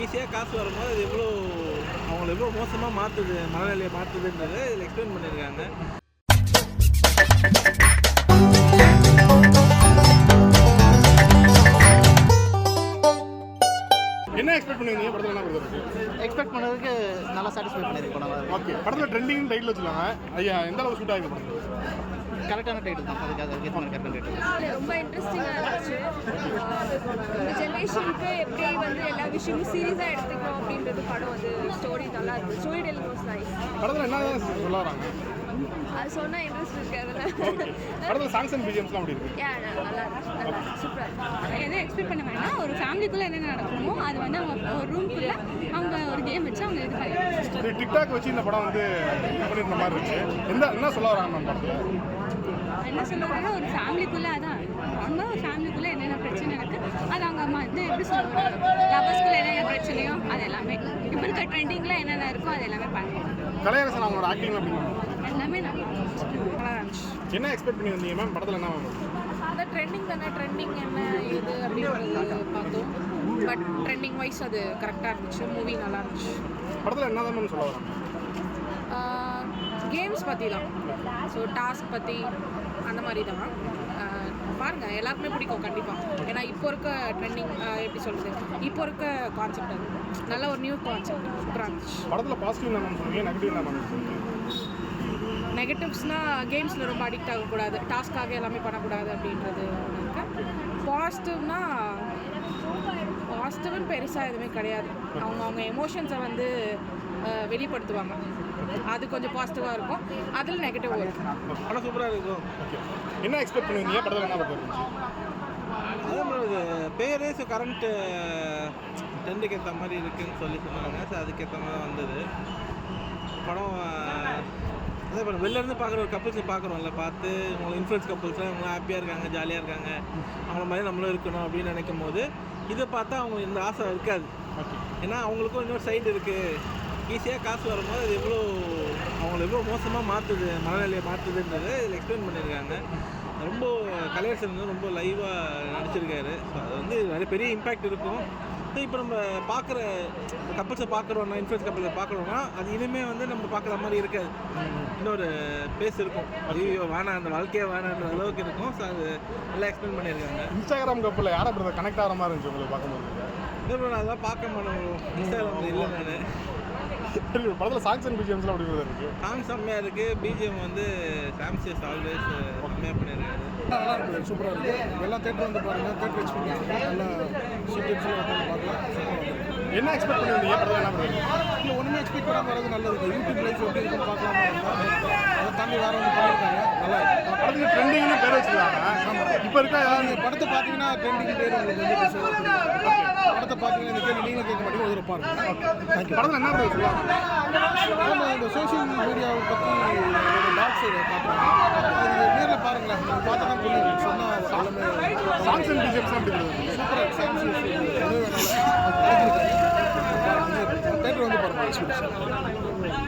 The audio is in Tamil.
ஈஸியாக காசு வரும்போது அது எவ்வளோ அவங்கள எவ்வளோ மோசமாக மாற்றுது, மனநிலையை மாற்றுதுன்றதை இதில் எக்ஸ்பிளைன் பண்ணியிருக்காங்க. என்ன எக்ஸ்பெக்ட் பண்ணுவீங்க படத்தில்? என்ன பண்ணுறது எக்ஸ்பெக்ட் பண்ணதுக்கு நல்லா சாட்டிஸ்ஃபை பண்ணியிருக்கோம். நல்லா ஓகே. படத்தில் ட்ரெண்டிங் டைட்டில் வச்சுருக்காங்க. ஐயா எந்த அளவுக்கு சூட் ஆகிருக்கு படத்தில்? கரெக்டான டைட்டில் தான். அதுக்காக கரெக்டான டைட்டில். ரொம்ப இன்ட்ரெஸ்டிங்காக இருந்துச்சு. இந்த ஜென்ரேஷனுக்கு எப்படி வந்து எல்லா விஷயமும் சீரியஸாக எடுத்துக்கணும் அப்படின்றது படம் வந்து ஸ்டோரி நல்லா இருக்குது. Story telling was nice. படத்தில் என்ன சொல்ல வராங்க? அது சொன்னால் இன்ட்ரெஸ்ட் இருக்குது அதில். படத்தில் சாங்ஸ் அண்ட் பிஜிஎம்ஸ்லாம் அப்படி இருக்குது. நல்லா இருக்கு, சூப்பராக. எதுவும் எக்ஸ்பெக்ட் பண்ண வேண்டாம். ஒரு ஃபேமிலிக்குள்ளே என்னென்ன நடக்குமோ அது வந்து அவங்க ஒரு ரூம்குள்ளே அவங்க ஒரு கேம் வச்சு அவங்க இது பண்ணி டிக்டாக் வச்சு இந்த படம் வந்து பண்ணியிருந்த மாதிரி இருந்துச்சு. என்ன சொல்ல வராங்க நம்ம படத்தில்? என்ன சொல்லுவாங்கன்னா ஒரு ஃபேமிலிக்குள்ளே அதான் அவங்க ஃபேமிலிக்குள்ளே என்னென்ன பிரச்சனை இருக்குது அது அவங்க அம்மா வந்து எப்படி சொல்லுவாங்க. லவர்ஸ்குள்ளே என்னென்ன பிரச்சனையோ அது எல்லாமே இப்போ இருக்க ட்ரெண்டிங்கில் என்னென்ன இருக்கோ அது எல்லாமே பண்ணுவோம். கலையரசன் அவங்களோட ஆக்டிங் அப்படின்னு எல்லாமே நல்லா இருந்துச்சு. என்ன எக்ஸ்பெக்ட் பண்ணி வந்தீங்க மேம்? படத்தில் என்ன மேம்? அதான் ட்ரெண்டிங் தானே, ட்ரெண்டிங் என்ன இது அப்படின்றது பார்த்தோம். பட் ட்ரெண்டிங் வைஸ் அது கரெக்டாக இருந்துச்சு. மூவி நல்லா இருந்துச்சு. படத்தில் என்ன தான் மேம் சொல்ல வராங்க? கேம்ஸ் பற்றி தான். ஸோ டாஸ்க் பற்றி அந்த மாதிரி தான். பாருங்கள், எல்லாருக்குமே பிடிக்கும் கண்டிப்பாக. ஏன்னா இப்போ இருக்க ட்ரெண்டிங் எப்படி சொல்கிறது, இப்போ இருக்க கான்செப்ட் அது நல்ல ஒரு நியூ கான்செப்ட், சூப்பராக இருந்துச்சு. படத்தில் பாசிட்டிவ் என்ன மேம் சொல்லுவீங்க, நெகட்டிவ் என்ன மேம் சொல்லுவீங்க? நெகட்டிவ்ஸ்னால் கேம்ஸில் ரொம்ப அடிக்ட் ஆகக்கூடாது, டாஸ்க்காக எல்லாமே பண்ணக்கூடாது அப்படின்றது ஒன்று இருக்குது. பாசிட்டிவ்னு பெருசாக எதுவுமே கிடையாது. அவங்க எமோஷன்ஸை வந்து வெளிப்படுத்துவாங்க. அது கொஞ்சம் பாசிட்டிவாக இருக்கும், அதில் நெகட்டிவாக இருக்கும். படம் சூப்பராக இருக்கும். ஓகே. என்ன எக்ஸ்பெக்ட் பண்ணுவீங்க படத்தில்? என்ன பண்ணுறது? அதான் இது பேரே கரண்ட்டு ட்ரெண்டுக்கு ஏற்ற மாதிரி இருக்குதுன்னு சொன்னாங்க. ஸோ அதுக்கேற்ற மாதிரி தான் வந்தது படம். அதே படம் வெளிலேருந்து பார்க்குற ஒரு கப்புள்ஸை பார்க்குறோம்ல, பார்த்து இவங்க இன்ஃப்ளூயன்ஸ் கப்புள்ஸ்லாம் இவங்க ஹாப்பியாக இருக்காங்க, ஜாலியாக இருக்காங்க, அவங்கள மாதிரி நம்மளும் இருக்கணும் அப்படின்னு நினைக்கும் போது இதை பார்த்தா அவங்களுக்கு இந்த ஆசை இருக்காது. ஏன்னா அவங்களுக்கும் இன்னொரு சைடு இருக்குது. ஈஸியாக காசு வரும்போது அது எவ்வளோ அவங்கள எவ்வளோ மோசமாக மாற்றுது, மனநிலையை மாற்றுதுன்றதை இதில் எக்ஸ்பிளைன் பண்ணியிருக்காங்க. ரொம்ப கலையரசன் வந்து ரொம்ப லைவாக நடிச்சிருக்காரு. ஸோ அது வந்து நிறைய பெரிய இம்பேக்ட் இருக்கும். ஸோ இப்போ நம்ம பார்க்குற கப்பல்ஸை பார்க்குறோன்னா, இன்ஃப்ளூயன்ஸ் கப்பல்ஸை பார்க்குறோன்னா அது இனிமேல் வந்து நம்ம பார்க்குற மாதிரி இருக்காது. இன்னொரு பேஸ் இருக்கும், ஐயோ வேணாம் அந்த வாழ்க்கையே வேணான்ற அளவுக்கு இருக்கும். ஸோ அது நல்லா எக்ஸ்பிளைன் பண்ணியிருக்காங்க. இன்ஸ்டாகிராம் கப்பில் யாரை பிரதர் கனெக்ட் ஆகிற மாதிரி இருந்துச்சு உங்களுக்கு பார்க்கும்போது? இல்லை நான் அதெல்லாம் பார்க்க மாட்டேன். இன்ஸ்டாகிராமில் இல்லை நான். படத்தில் சாங்ஸ் அண்ட் பிஜிஎம்ஸ்லாம் அப்படி இருக்குது. சாங் செம்மையாக இருக்குது. பிஜிஎம் வந்து சாம்சியஸ் ஆல்வேஸ் செம்மையாக பண்ணியிருக்காரு. நல்லா இருக்குது, சூப்பராக இருக்குது. எல்லாம் தேட்டர் வந்து பாருங்கள், தேட்டர் எக்ஸ்பீரியன்ஸ் நல்லா சீக்கிரம் வந்து பார்க்கலாம். என்ன எக்ஸ்பெக்ட் பண்ணுவீங்க படத்தில்? என்ன பண்ணுறது? இல்லை ஒன்றுமே எக்ஸ்பெக்ட் பண்ணாமல் வரது நல்லது. யூடியூப் லைஃப் எப்படி இருக்குன்னு பார்க்கலாம். அதை தாண்டி வேறு ஒன்று பண்ணியிருக்காங்க, நல்லா இருக்குது. படத்துக்கு ட்ரெண்டிங்னு பேர் வச்சுருக்காங்க. இப்போ இருக்க நீங்கள் படத்தை பார்த்தீங்கன்னா ட்ரெண்டிங் பேர் உங்களுக்கு வந்து படத்தை பார்த்தீங்கன்னா இந்த கேள்வி நீங்களும் கேட்க மாட்டீங்க, ஒரு பாருங்கள். தேங்க்யூ. படத்தில் என்ன பண்ணுறது சொல்லுவாங்க? ஆமாம், இந்த சோஷியல் மீடியாவை பற்றி டாக் சைடு பார்க்குறாங்க. அது நேரில் பாருங்களேன், நீங்கள் பார்த்தா தான் புரியும். சொன்னால் எல்லாமே சாங்ஸ் அண்ட் பிஜிஎம்ஸ் அப்படி இருக்குது. சூப்பராக சாங்ஸ் தேட்டர் வந்து பாருங்கள் எக்ஸ்பீரியன்ஸ்.